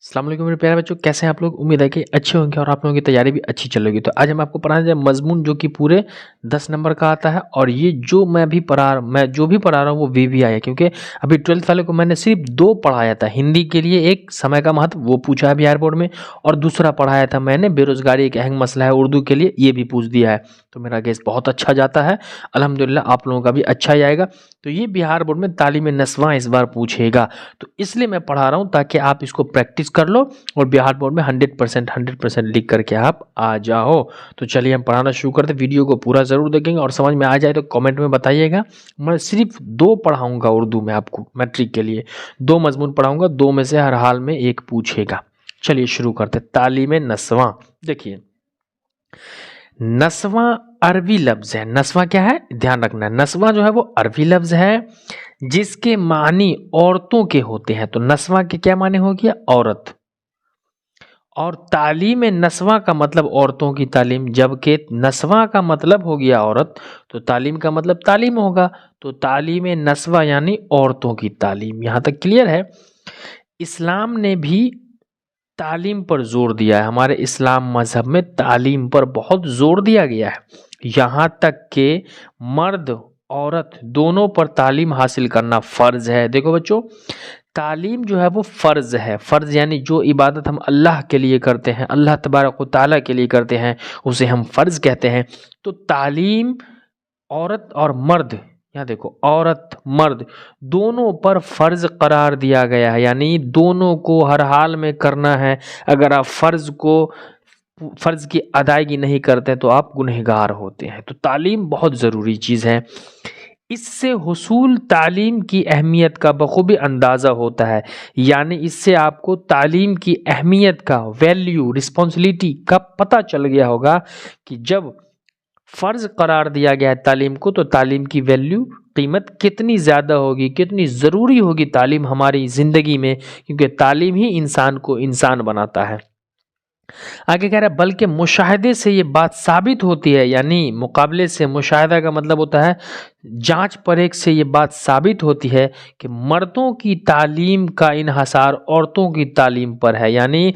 अस्सलाम वालेकुम मेरे प्यारे बच्चों, कैसे हैं आप लोग। उम्मीद है कि अच्छे होंगे और आप लोगों की तैयारी भी अच्छी चल रही। तो आज हम आपको पढ़ाने जा रहे हैं मजमून जो कि पूरे 10 नंबर का आता है। और ये जो मैं जो भी पढ़ा रहा हूँ वो VVI है, क्योंकि अभी 12th वाले को मैंने सिर्फ 2 पढ़ाया था। हिंदी के लिए एक समय का महत्व वो पूछा है बिहार बोर्ड में, और दूसरा पढ़ाया था मैंने बेरोजगारी एक अहम मसला है उर्दू के लिए, ये भी पूछ दिया है। तो मेरा गेस बहुत अच्छा जाता है, अल्हम्दुलिल्लाह आप लोगों का भी अच्छा ही आएगा। तो ये बिहार बोर्ड में तालीम नस्वां इस बार पूछेगा, तो इसलिए मैं पढ़ा रहा हूँ ताकि आप इसको प्रैक्टिस कर लो और बिहार बोर्ड में 100% लिख करके आप आ जाओ। तो चलिए हम पढ़ाना शुरू करते। वीडियो को पूरा ज़रूर देखेंगे और समझ में आ जाए तो कमेंट में बताइएगा। मैं सिर्फ 2 पढ़ाऊँगा उर्दू में आपको, मैट्रिक के लिए 2 मजमून पढ़ाऊँगा, 2 में से हर हाल में एक पूछेगा। चलिए शुरू करते। तालीम नस्वां। देखिए, नस्वां अरबी लफ्ज़ है। नस्वां क्या है, ध्यान रखना। नस्वां जो है वो अरबी लफ्ज़ है जिसके मानी औरतों के होते हैं। तो नस्वां के क्या माने हो गया, औरत। और तालीम नस्वां का मतलब औरतों की तालीम, जबकि नस्वां का मतलब हो गया औरत, तो तालीम का मतलब तालीम होगा। तो तालीम नस्वां यानी औरतों की तालीम। यहाँ तक क्लियर है। इस्लाम ने भी तालीम पर जोर दिया है। हमारे इस्लाम मजहब में तालीम पर बहुत जोर दिया गया है। यहाँ तक कि मर्द औरत दोनों पर तालीम हासिल करना फ़र्ज है। देखो बच्चों, तालीम जो है वो फ़र्ज है। फ़र्ज यानी जो इबादत हम अल्लाह के लिए करते हैं, अल्लाह तबारक व तआला के लिए करते हैं, उसे हम फ़र्ज कहते हैं। तो तालीम औरत और मर्द, यहाँ देखो, औरत मर्द दोनों पर फ़र्ज करार दिया गया है, यानी दोनों को हर हाल में करना है। अगर आप फ़र्ज़ की अदायगी नहीं करते तो आप गुनहगार होते हैं। तो तालीम बहुत ज़रूरी चीज़ है। इससे हुसूल तालीम की अहमियत का बखूबी अंदाज़ा होता है, यानी इससे आपको तालीम की अहमियत का, वैल्यू, रिस्पॉन्सिबिलिटी का पता चल गया होगा कि जब फ़र्ज़ करार दिया गया है तालीम को, तो तालीम की वैल्यू, कीमत कितनी ज़्यादा होगी, कितनी ज़रूरी होगी तालीम हमारी ज़िंदगी में, क्योंकि तालीम ही इंसान को इंसान बनाता है। आगे कह रहा है, बल्कि मुशाहिदे से ये बात साबित होती है, यानी मुकाबले से, मुशाहिदा का मतलब होता है जांच परेख से ये बात साबित होती है कि मर्दों की तालीम का इन्हसार औरतों की तालीम पर है। यानी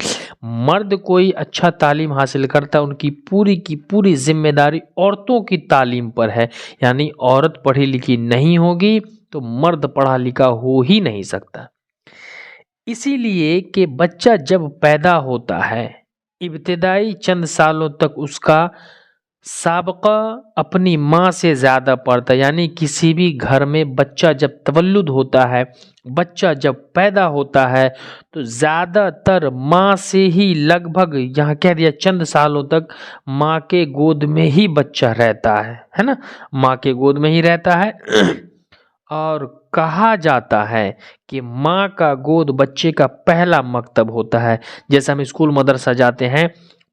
मर्द कोई अच्छा तालीम हासिल करता है, उनकी पूरी की पूरी जिम्मेदारी औरतों की तालीम पर है। यानी औरत पढ़ी लिखी नहीं होगी तो मर्द पढ़ा लिखा हो ही नहीं सकता। इसीलिए कि बच्चा जब पैदा होता है, इब्तिदाई चंद सालों तक उसका साबका अपनी माँ से ज़्यादा पड़ता है। यानी किसी भी घर में बच्चा जब तवल्लुद होता है, बच्चा जब पैदा होता है, तो ज़्यादातर माँ से ही, लगभग यहाँ कह दिया चंद सालों तक माँ के गोद में ही बच्चा रहता है ना, माँ के गोद में ही रहता है। और कहा जाता है कि माँ का गोद बच्चे का पहला मकतब होता है। जैसे हम स्कूल मदरसा जाते हैं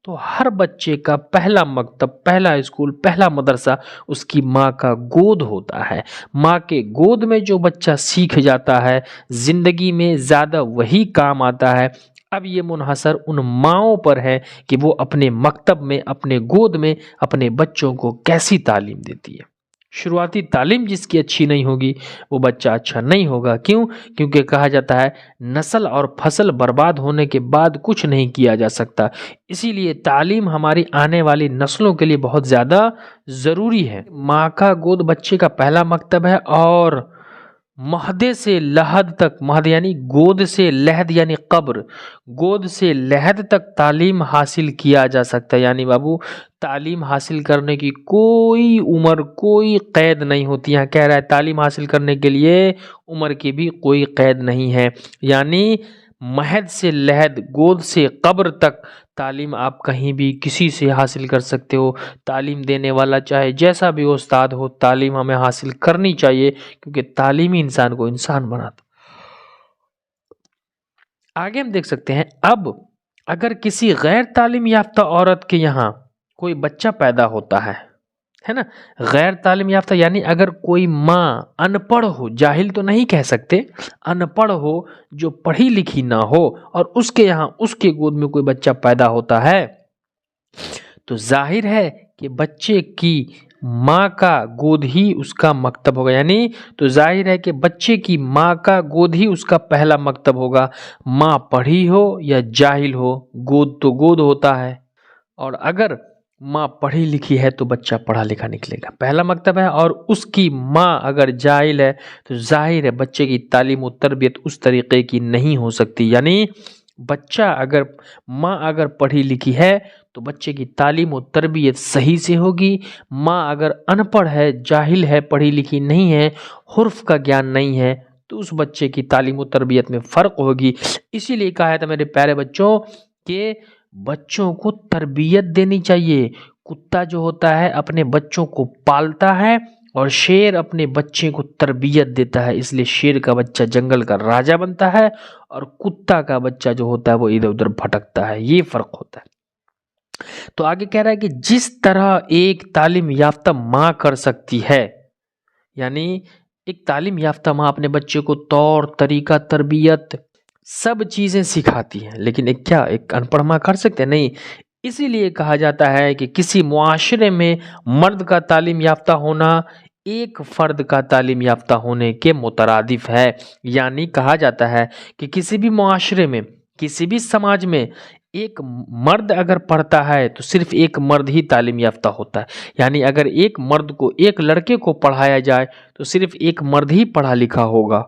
तो हर बच्चे का पहला मकतब, पहला स्कूल, पहला मदरसा उसकी माँ का गोद होता है। माँ के गोद में जो बच्चा सीख जाता है, ज़िंदगी में ज़्यादा वही काम आता है। अब ये मुनहसर उन माँओं पर है कि वो अपने मकतब में, अपने गोद में अपने बच्चों को कैसी तालीम देती है। शुरुआती तालीम जिसकी अच्छी नहीं होगी वो बच्चा अच्छा नहीं होगा। क्यों? क्योंकि कहा जाता है नस्ल और फसल बर्बाद होने के बाद कुछ नहीं किया जा सकता। इसीलिए तालीम हमारी आने वाली नस्लों के लिए बहुत ज़्यादा ज़रूरी है। माँ का गोद बच्चे का पहला मकतब है, और महदे से लहद तक, महद यानी गोद से लहद यानी कब्र, गोद से लहद तक तालीम हासिल किया जा सकता है। यानी बाबू, तालीम हासिल करने की कोई उम्र, कोई कैद नहीं होती। यहाँ कह रहा है तालीम हासिल करने के लिए उम्र की भी कोई कैद नहीं है। यानी महद से लहद, गोद से कब्र तक तालीम आप कहीं भी किसी से हासिल कर सकते हो। तालीम देने वाला चाहे जैसा भी उस्ताद हो, तालीम हमें हासिल करनी चाहिए, क्योंकि तालीम ही इंसान को इंसान बनाता। आगे हम देख सकते हैं, अब अगर किसी गैर तालीम याफ्ता औरत के यहाँ कोई बच्चा पैदा होता है ना, गैर तालीम याफ्ता यानी अगर कोई माँ अनपढ़ हो, जाहिल तो नहीं कह सकते, अनपढ़ हो, जो पढ़ी लिखी ना हो, और उसके यहाँ, उसके गोद में कोई बच्चा पैदा होता है, तो जाहिर है कि बच्चे की माँ का गोद ही उसका मकतब होगा, यानी तो जाहिर है कि बच्चे की माँ का गोद ही उसका पहला मकतब होगा। माँ पढ़ी हो या जाहिल हो, गोद तो गोद होता है। और अगर माँ पढ़ी लिखी है तो बच्चा पढ़ा लिखा निकलेगा, पहला मकतब है। और उसकी माँ अगर जाहिल है तो जाहिर है बच्चे की तालीम और तरबियत उस तरीके की नहीं हो सकती। यानी बच्चा अगर माँ अगर पढ़ी लिखी है तो बच्चे की तालीम और तरबियत सही से होगी। माँ अगर अनपढ़ है, जाहिल है, पढ़ी लिखी नहीं है, हुर्फ का ज्ञान नहीं है, तो उस बच्चे की तालीम और तरबियत में फ़र्क होगी। इसीलिए कहा था मेरे प्यारे बच्चों कि बच्चों को तरबियत देनी चाहिए। कुत्ता जो होता है अपने बच्चों को पालता है और शेर अपने बच्चे को तरबियत देता है, इसलिए शेर का बच्चा जंगल का राजा बनता है और कुत्ता का बच्चा जो होता है वो इधर उधर भटकता है। ये फर्क होता है। तो आगे कह रहा है कि जिस तरह एक तालीम याफ्ता माँ कर सकती है, यानी एक तालीम याफ्ता माँ अपने बच्चे को तौर तरीका तरबियत सब चीजें सिखाती है, लेकिन एक अनपढ़ माँ कर सकते हैं? नहीं। इसीलिए कहा जाता है कि किसी मुआशरे में मर्द का तालीम याफ्ता होना एक फर्द का तालीम याफ्ता होने के मुतरादिफ है। यानी कहा जाता है कि किसी भी मुआशरे में, किसी भी समाज में एक मर्द अगर पढ़ता है तो सिर्फ एक मर्द ही तालीम याफ्ता होता है। यानी अगर एक मर्द को, एक लड़के को पढ़ाया जाए तो सिर्फ एक मर्द ही पढ़ा लिखा होगा,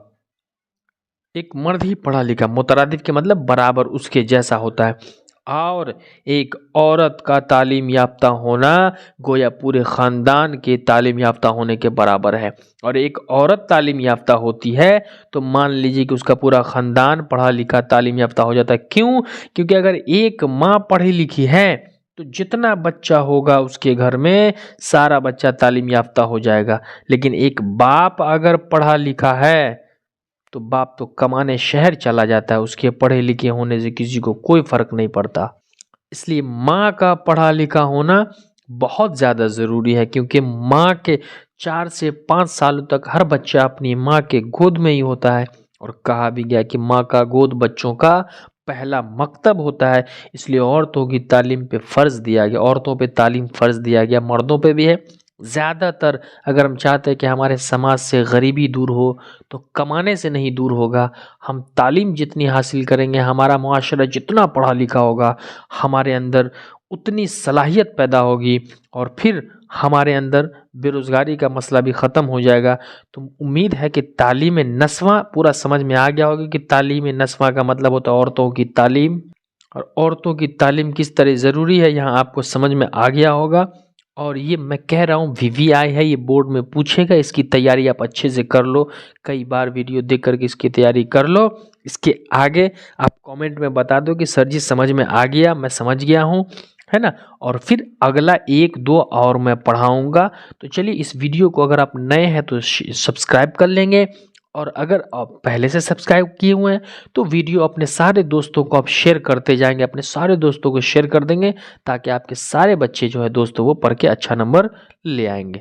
एक मर्द ही पढ़ा लिखा। मुतरादिफ के मतलब बराबर उसके जैसा होता है। और एक औरत का तालीम याफ्ता होना गोया पूरे ख़ानदान के तालीम याफ्ता होने के बराबर है। और एक औरत तालीम याफ्ता होती है तो मान लीजिए कि उसका पूरा ख़ानदान पढ़ा लिखा तालीम याफ्ता हो जाता है। क्यों? क्योंकि अगर एक माँ पढ़ी लिखी है तो जितना बच्चा होगा उसके घर में सारा बच्चा तालीम याफ्ता हो जाएगा। लेकिन एक बाप अगर पढ़ा लिखा है तो बाप तो कमाने शहर चला जाता है, उसके पढ़े लिखे होने से किसी को कोई फर्क नहीं पड़ता। इसलिए माँ का पढ़ा लिखा होना बहुत ज़्यादा ज़रूरी है, क्योंकि माँ के 4 से 5 सालों तक हर बच्चा अपनी माँ के गोद में ही होता है। और कहा भी गया कि माँ का गोद बच्चों का पहला मकतब होता है। इसलिए औरतों की तालीम पे फ़र्ज़ दिया गया, औरतों पे तालीम फ़र्ज़ दिया गया, मर्दों पे भी है। ज़्यादातर अगर हम चाहते हैं कि हमारे समाज से गरीबी दूर हो तो कमाने से नहीं दूर होगा। हम तालीम जितनी हासिल करेंगे, हमारा मुआशरा जितना पढ़ा लिखा होगा, हमारे अंदर उतनी सलाहियत पैदा होगी और फिर हमारे अंदर बेरोज़गारी का मसला भी ख़त्म हो जाएगा। तो उम्मीद है कि तालीम नस्वां पूरा समझ में आ गया होगा कि तालीम नस्वां का मतलब होता है औरतों की तालीम, और औरतों की तालीम किस तरह ज़रूरी है यहाँ आपको समझ में आ गया होगा। और ये मैं कह रहा हूँ VVI है, ये बोर्ड में पूछेगा, इसकी तैयारी आप अच्छे से कर लो, कई बार वीडियो देख करके इसकी तैयारी कर लो। इसके आगे आप कमेंट में बता दो कि सर जी समझ में आ गया, मैं समझ गया हूँ, है ना। और फिर अगला 1-2 और मैं पढ़ाऊँगा। तो चलिए इस वीडियो को अगर आप नए हैं तो सब्सक्राइब कर लेंगे, और अगर आप पहले से सब्सक्राइब किए हुए हैं तो वीडियो अपने सारे दोस्तों को आप शेयर करते जाएंगे, अपने सारे दोस्तों को शेयर कर देंगे, ताकि आपके सारे बच्चे जो है दोस्तों वो पढ़ के अच्छा नंबर ले आएंगे।